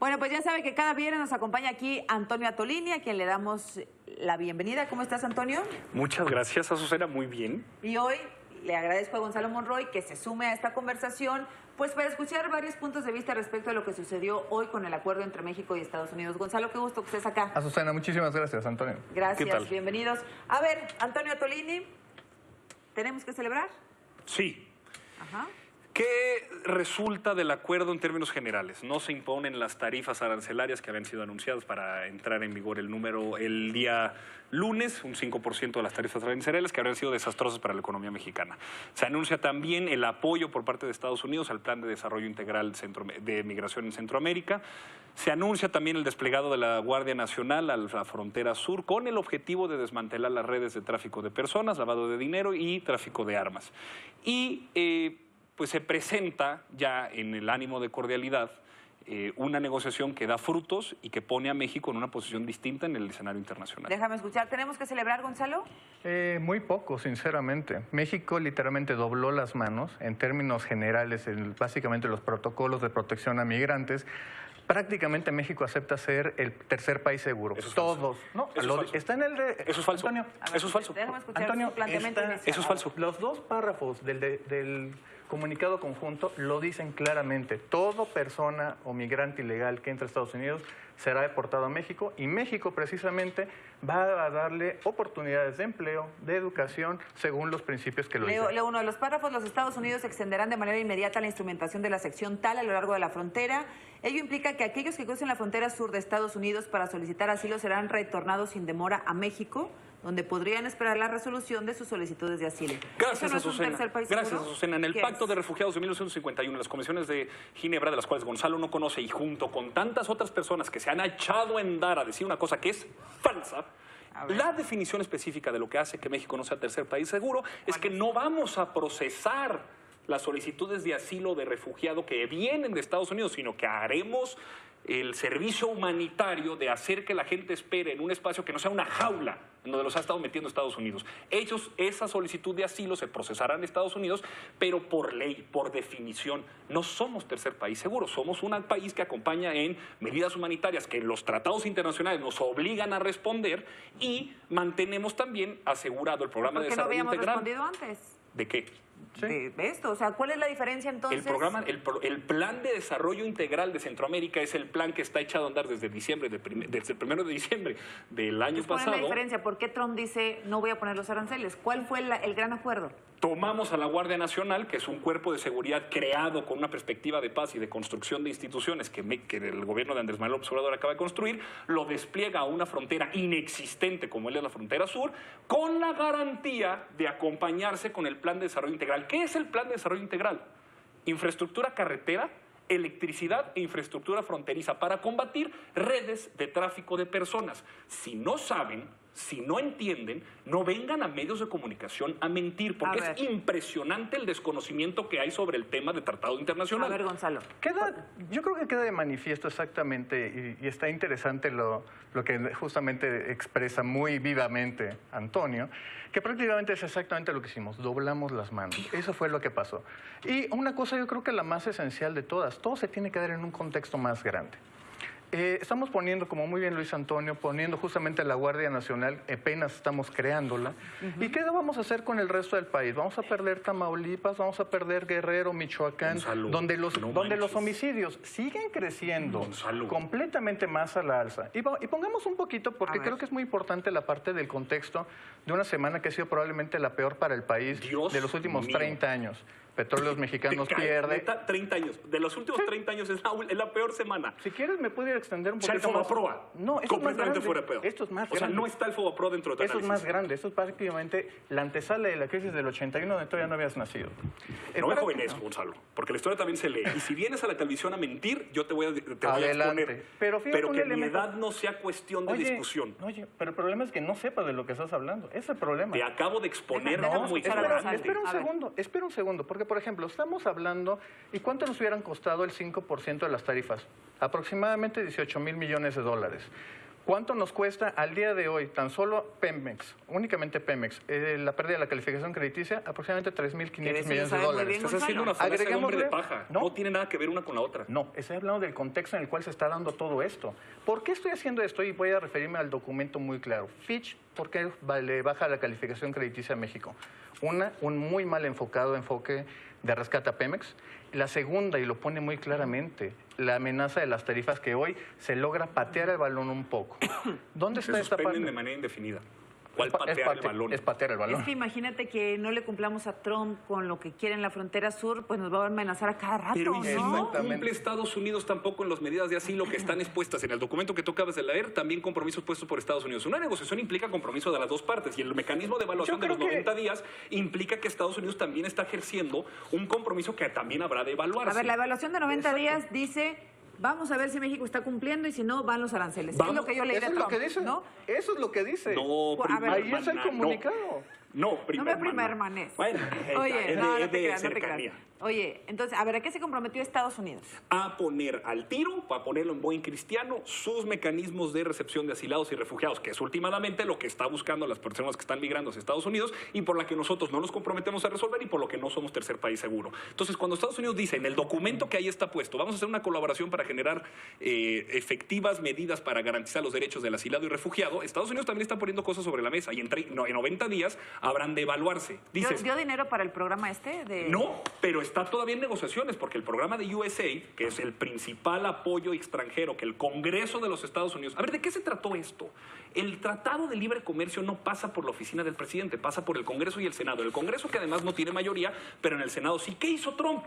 Bueno, pues ya sabe que cada viernes nos acompaña aquí Antonio Atolini, a quien le damos la bienvenida. ¿Cómo estás, Antonio? Muchas gracias, Azucena, muy bien. Y hoy le agradezco a Gonzalo Monroy que se sume a esta conversación, pues para escuchar varios puntos de vista respecto a lo que sucedió hoy con el acuerdo entre México y Estados Unidos. Gonzalo, qué gusto que estés acá. Azucena, muchísimas gracias, Antonio. Gracias, ¿Qué tal? Bienvenidos. A ver, Antonio Atolini, ¿tenemos que celebrar? Sí. Ajá. ¿Qué resulta del acuerdo en términos generales? No se imponen las tarifas arancelarias que habían sido anunciadas para entrar en vigor el día lunes, un 5% de las tarifas arancelarias que habrían sido desastrosas para la economía mexicana. Se anuncia también el apoyo por parte de Estados Unidos al Plan de Desarrollo Integral de Migración en Centroamérica. Se anuncia también el desplegado de la Guardia Nacional a la frontera sur con el objetivo de desmantelar las redes de tráfico de personas, lavado de dinero y tráfico de armas. Y pues se presenta ya en el ánimo de cordialidad una negociación que da frutos y que pone a México en una posición distinta en el escenario internacional. Déjame escuchar. ¿Tenemos que celebrar, Gonzalo? Muy poco, sinceramente. México literalmente dobló las manos en términos generales, básicamente los protocolos de protección a migrantes. Prácticamente México acepta ser el tercer país seguro. Eso es Todos. No, Eso es falso. está en el de... Eso es falso. Antonio, Eso es falso. Déjame escuchar Antonio, su planteamiento inicial. Eso es falso. Los dos párrafos del comunicado conjunto lo dicen claramente. Toda persona o migrante ilegal que entre a Estados Unidos será deportado a México y México precisamente va a darle oportunidades de empleo, de educación, según los principios que lo dicen. Leo uno de los párrafos. Los Estados Unidos extenderán de manera inmediata la instrumentación de la sección TAL a lo largo de la frontera. Ello implica que aquellos que crucen la frontera sur de Estados Unidos para solicitar asilo serán retornados sin demora a México, donde podrían esperar la resolución de sus solicitudes de asilo. Gracias, ¿Eso no es un Azucena. tercer país Gracias, seguro? Azucena. En el ¿Qué Pacto es? de Refugiados de 1951, las convenciones de Ginebra, de las cuales Gonzalo no conoce, y junto con tantas otras personas que se han echado a andar a decir una cosa que es falsa, la definición específica de lo que hace que México no sea tercer país seguro es que no vamos a procesar las solicitudes de asilo de refugiado que vienen de Estados Unidos, sino que haremos el servicio humanitario de hacer que la gente espere en un espacio que no sea una jaula en donde los ha estado metiendo Estados Unidos. Esa solicitud de asilo se procesará en Estados Unidos, pero por ley, por definición, no somos tercer país seguro. Somos un país que acompaña en medidas humanitarias que los tratados internacionales nos obligan a responder y mantenemos también asegurado el programa de ¿Por qué no desarrollo habíamos integral. respondido antes ¿De qué? de esto? O sea, ¿cuál es la diferencia entonces? El plan de desarrollo integral de Centroamérica es el plan que está echado a andar desde diciembre, desde el 1 de diciembre del año Entonces, ¿cuál es pasado. la diferencia? ¿Por qué Trump dice no voy a poner los aranceles? ¿Cuál fue el gran acuerdo? Tomamos a la Guardia Nacional, que es un cuerpo de seguridad creado con una perspectiva de paz y de construcción de instituciones que el gobierno de Andrés Manuel López Obrador acaba de construir, lo despliega a una frontera inexistente como es la frontera sur, con la garantía de acompañarse con el Plan de Desarrollo Integral. ¿Qué es el Plan de Desarrollo Integral? Infraestructura carretera, electricidad e infraestructura fronteriza para combatir redes de tráfico de personas. Si no saben, si no entienden, no vengan a medios de comunicación a mentir, porque es impresionante el desconocimiento que hay sobre el tema de tratado internacional. A ver, Gonzalo. Yo creo que queda de manifiesto exactamente, y está interesante lo que justamente expresa muy vivamente Antonio, que prácticamente es exactamente lo que hicimos, doblamos las manos. Eso fue lo que pasó. Y una cosa yo creo que la más esencial de todas, todo se tiene que dar en un contexto más grande. Estamos poniendo, como muy bien lo hizo Antonio, poniendo justamente la Guardia Nacional, apenas estamos creándola. ¿Y qué vamos a hacer con el resto del país? Vamos a perder Tamaulipas, vamos a perder Guerrero, Michoacán, Gonzalo, donde los homicidios siguen creciendo completamente más a la alza. Y pongamos un poquito, porque creo que es muy importante la parte del contexto de una semana que ha sido probablemente la peor para el país de los últimos 30 años. Petróleos Mexicanos pierde. 30 años. De los últimos 30 años es la peor semana. Si quieres me puedo extender un O sea, el poquito más. Fobaproa. No, esto completamente es más grande. fuera de pedo. Esto es más grande. O sea, no está el Fobaproa dentro de tu Esto es análisis. más grande. Esto es prácticamente la antesala de la crisis del 81 donde todavía no habías nacido. No me jovenes, Gonzalo, porque la historia también se lee. Y si vienes a la televisión a mentir, yo te voy a exponer. Pero que mi edad no sea cuestión de discusión. Oye, pero el problema es que no sepas de lo que estás hablando. Ese es el problema. Te acabo de exponer como Espera un segundo, porque por ejemplo, estamos hablando, ¿y cuánto nos hubieran costado el 5% de las tarifas? Aproximadamente 18,000 millones de dólares. ¿Cuánto nos cuesta al día de hoy, tan solo Pemex, únicamente Pemex, la pérdida de la calificación crediticia? Aproximadamente 3.500 millones de dólares. Estás haciendo una frase de hombre de Agregámosle- paja. No. No tiene nada que ver una con la otra. No, estoy hablando del contexto en el cual se está dando todo esto. ¿Por qué estoy haciendo esto? Y voy a referirme al documento muy claro. Fitch, ¿por qué le baja la calificación crediticia a México? Un muy mal enfoque de rescate a Pemex. La segunda, y lo pone muy claramente, la amenaza de las tarifas que hoy se logra patear el balón un poco. ¿Dónde Se está esta suspenden parte? de manera indefinida. ¿Cuál Es patear el balón? Es patear el balón. Es que imagínate que no le cumplamos a Trump con lo que quiere en la frontera sur, pues nos va a amenazar a cada rato, Pero ¿y si ¿no? no Exactamente. cumple Estados Unidos tampoco en las medidas de asilo que están expuestas en el documento que tú acabas de leer? También compromisos puestos por Estados Unidos. Una negociación implica compromiso de las dos partes y el mecanismo de evaluación de Yo los creo que- 90 días implica que Estados Unidos también está ejerciendo un compromiso que también habrá de evaluarse. A ver, la evaluación de 90 días dice, vamos a ver si México está cumpliendo y si no, van los aranceles. Vamos. Es lo que yo leí de Eso es lo Trump, que dice. ¿no? Eso es lo que dice. No, A ver, ahí está el no. comunicado. No, No me primermanes. Bueno, Oye, es de, no es te de creas, no te cercanía. creas. Oye, entonces, a ver, ¿a qué se comprometió Estados Unidos? A poner al tiro, para ponerlo en buen cristiano, sus mecanismos de recepción de asilados y refugiados, que es últimamente lo que está buscando las personas que están migrando hacia Estados Unidos y por la que nosotros no nos comprometemos a resolver y por lo que no somos tercer país seguro. Entonces, cuando Estados Unidos dice en el documento que ahí está puesto, vamos a hacer una colaboración para generar efectivas medidas para garantizar los derechos del asilado y refugiado, Estados Unidos también está poniendo cosas sobre la mesa y en 90 días habrán de evaluarse. Dices, ¿Dio dinero para el programa este? no, pero está todavía en negociaciones porque el programa de USAID, que es el principal apoyo extranjero que el Congreso de los Estados Unidos... A ver, ¿de qué se trató esto? El Tratado de Libre Comercio no pasa por la oficina del presidente, pasa por el Congreso y el Senado. El Congreso que además no tiene mayoría, pero en el Senado sí. ¿Qué hizo Trump?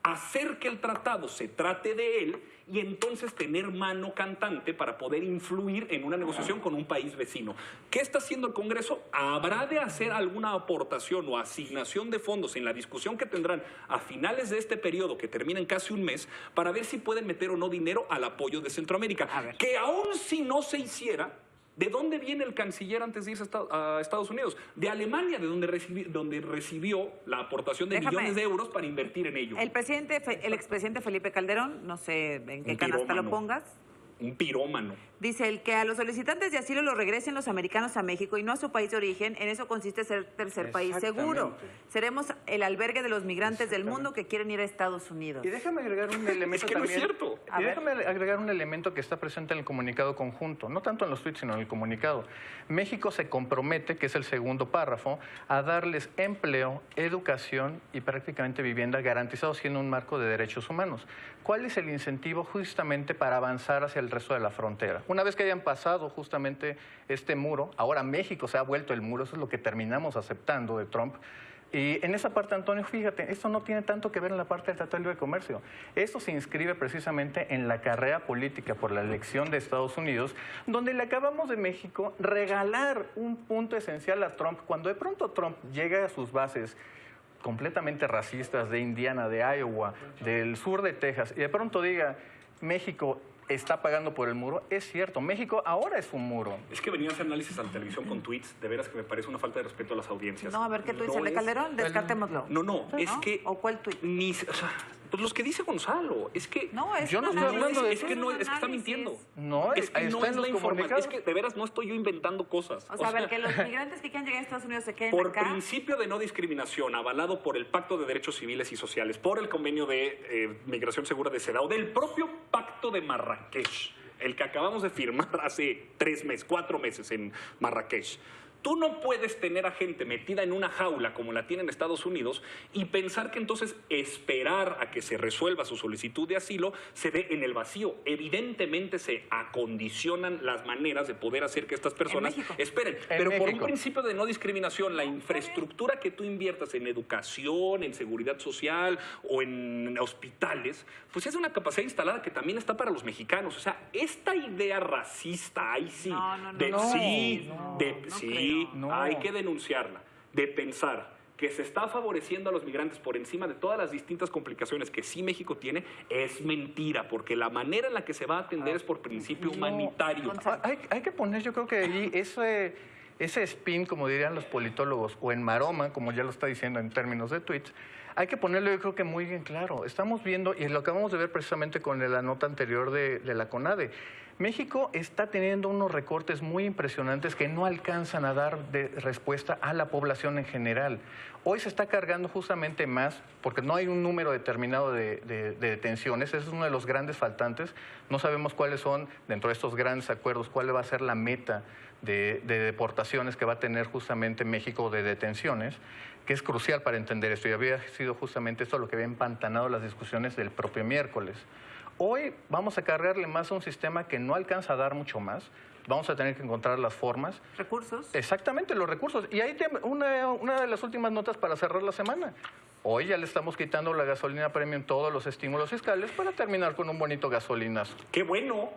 Hacer que el tratado se trate de él y entonces tener mano cantante para poder influir en una negociación con un país vecino. ¿Qué está haciendo el Congreso? ¿Habrá de hacer alguna aportación o asignación de fondos en la discusión que tendrán a finales de este periodo, que termina en casi un mes, para ver si pueden meter o no dinero al apoyo de Centroamérica? A ver. Que aún si no se hiciera... ¿De dónde viene el canciller antes de irse a Estados Unidos? De Alemania, de donde recibió la aportación de Déjame. millones de euros para invertir en ello. El expresidente Felipe Calderón, no sé en qué Un canasta lo pirómano. pongas, Un pirómano. dice el que a los solicitantes de asilo los regresen los americanos a México y no a su país de origen, en eso consiste ser tercer país seguro. Seremos el albergue de los migrantes del mundo que quieren ir a Estados Unidos. Y déjame agregar un elemento Es que no es también. cierto. A Y ver. déjame agregar un elemento que está presente en el comunicado conjunto, no tanto en los tweets, sino en el comunicado. México se compromete, que es el segundo párrafo, a darles empleo, educación y prácticamente vivienda garantizados siendo un marco de derechos humanos. ¿Cuál es el incentivo justamente para avanzar hacia el resto de la frontera? Una vez que hayan pasado justamente este muro, ahora México se ha vuelto el muro, eso es lo que terminamos aceptando de Trump. Y en esa parte, Antonio, fíjate, esto no tiene tanto que ver en la parte del Tratado de Libre Comercio. Esto se inscribe precisamente en la carrera política por la elección de Estados Unidos, donde le acabamos de México regalar un punto esencial a Trump. Cuando de pronto Trump llega a sus bases completamente racistas de Indiana, de Iowa, del sur de Texas, y de pronto diga, México está pagando por el muro, es cierto, México ahora es un muro. Es que venía a hacer análisis a la televisión con tweets, de veras que me parece una falta de respeto a las audiencias. No, a ver, ¿qué tú dices? ¿El de es- Calderón? Descartémoslo. No, es que... ¿O cuál tuit? Ni, o sea, pues los que dice Gonzalo, es que... No, es Yo un no estoy análisis, hablando de es que eso. no, un es que está análisis. mintiendo. No, es que ahí no está es en la los información. comunicados. Es que de veras no estoy yo inventando cosas. O sea, a ver, que los migrantes que quieran llegar a Estados Unidos se queden Por acá. principio de no discriminación, avalado por el Pacto de Derechos Civiles y Sociales, por el Convenio de Migración Segura de CEDAW, del propio Pacto de Marrakech, el que acabamos de firmar hace 4 meses en Marrakech. Tú no puedes tener a gente metida en una jaula como la tiene en Estados Unidos y pensar que entonces esperar a que se resuelva su solicitud de asilo se dé en el vacío. Evidentemente se acondicionan las maneras de poder hacer que estas personas México. esperen. En Pero por un México. principio de no discriminación, la infraestructura que tú inviertas en educación, en seguridad social o en hospitales, pues es una capacidad instalada que también está para los mexicanos. O sea, esta idea racista, ahí sí, No, de no, sí, no, de no sí, creo. No. hay que denunciarla, de pensar que se está favoreciendo a los migrantes por encima de todas las distintas complicaciones que sí México tiene, es mentira, porque la manera en la que se va a atender es por principio humanitario. Hay que poner, yo creo que allí ese spin, como dirían los politólogos, o en maroma, como ya lo está diciendo en términos de tweets, Hay que ponerlo, yo creo que muy bien claro. Estamos viendo, y lo acabamos de ver precisamente con la nota anterior de la CONADE, México está teniendo unos recortes muy impresionantes que no alcanzan a dar respuesta a la población en general. Hoy se está cargando justamente más, porque no hay un número determinado de detenciones, ese es uno de los grandes faltantes. No sabemos cuáles son, dentro de estos grandes acuerdos, cuál va a ser la meta de deportaciones que va a tener justamente México de detenciones, que es crucial para entender esto, y había sido justamente esto lo que había empantanado las discusiones del propio miércoles. Hoy vamos a cargarle más a un sistema que no alcanza a dar mucho más. Vamos a tener que encontrar las formas. ¿Recursos? Exactamente, los recursos. Y ahí una de las últimas notas para cerrar la semana. Hoy ya le estamos quitando la gasolina premium todos los estímulos fiscales para terminar con un bonito gasolinazo. ¡Qué bueno!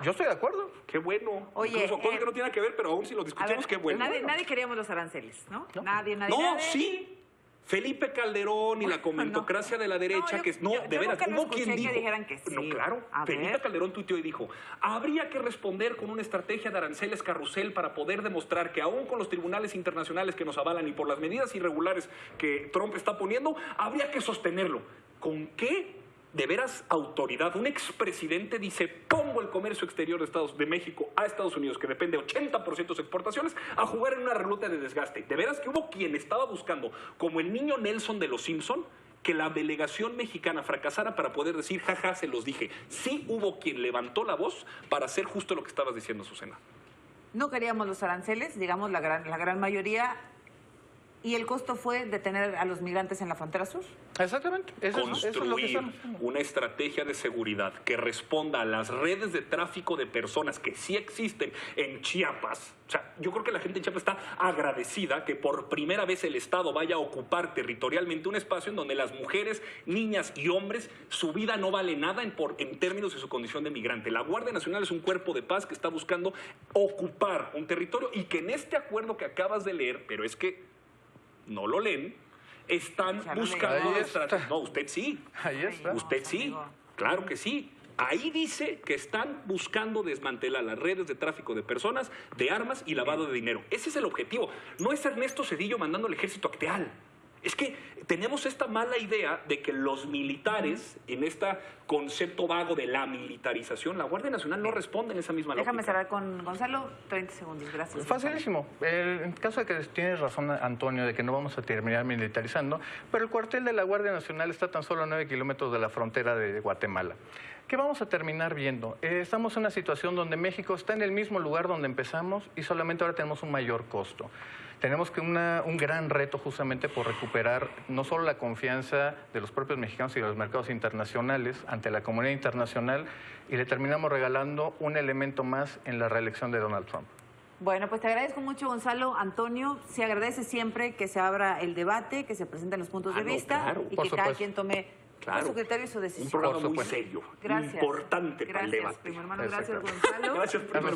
Yo estoy de acuerdo. ¡Qué bueno! Oye, incluso cosas que no tiene que ver, pero aún si lo discutimos, qué bueno. Nadie queríamos los aranceles, ¿no? No. Nadie. No, sí. Felipe Calderón y la comentocracia de la derecha, de veras, hubo quien dijo, que dijeran que sí. No, claro, Felipe Calderón tuiteó y dijo, habría que responder con una estrategia de aranceles carrusel para poder demostrar que aún con los tribunales internacionales que nos avalan y por las medidas irregulares que Trump está poniendo, habría que sostenerlo. ¿Con qué? De veras, autoridad. Un expresidente dice, pongo el comercio exterior de México a Estados Unidos, que depende 80% de sus exportaciones, a jugar en una ruta de desgaste. De veras que hubo quien estaba buscando, como el niño Nelson de los Simpson, que la delegación mexicana fracasara para poder decir, jaja, se los dije. Sí hubo quien levantó la voz para hacer justo lo que estabas diciendo, Azucena. No queríamos los aranceles, digamos la gran mayoría. ¿Y el costo fue detener a los migrantes en la frontera sur? Exactamente. Eso es lo que estamos haciendo. Una estrategia de seguridad que responda a las redes de tráfico de personas que sí existen en Chiapas. O sea, yo creo que la gente en Chiapas está agradecida que por primera vez el Estado vaya a ocupar territorialmente un espacio en donde las mujeres, niñas y hombres, su vida no vale nada en términos de su condición de migrante. La Guardia Nacional es un cuerpo de paz que está buscando ocupar un territorio y que en este acuerdo que acabas de leer, pero es que no lo leen, están buscando estrategias. No, usted sí. Ahí está. Usted sí, claro que sí. Ahí dice que están buscando desmantelar las redes de tráfico de personas, de armas y lavado de dinero. Ese es el objetivo. No es Ernesto Zedillo mandando al ejército a Acteal. Es que tenemos esta mala idea de que los militares, en este concepto vago de la militarización, la Guardia Nacional no responde en esa misma lógica. Déjame cerrar con Gonzalo, 30 segundos, gracias. Facilísimo. En caso de que tienes razón, Antonio, de que no vamos a terminar militarizando, pero el cuartel de la Guardia Nacional está tan solo a 9 kilómetros de la frontera de Guatemala. ¿Qué vamos a terminar viendo? Estamos en una situación donde México está en el mismo lugar donde empezamos y solamente ahora tenemos un mayor costo. Tenemos que un gran reto justamente por recuperar no solo la confianza de los propios mexicanos y de los mercados internacionales ante la comunidad internacional, y le terminamos regalando un elemento más en la reelección de Donald Trump. Bueno, pues te agradezco mucho, Gonzalo. Antonio, se agradece siempre que se abra el debate, que se presenten los puntos de vista, claro, y que cada quien tome su criterio y su decisión. Un programa muy serio, importante para el debate. Gracias, primo hermano. Gracias, Gonzalo. Gracias, primo hermano.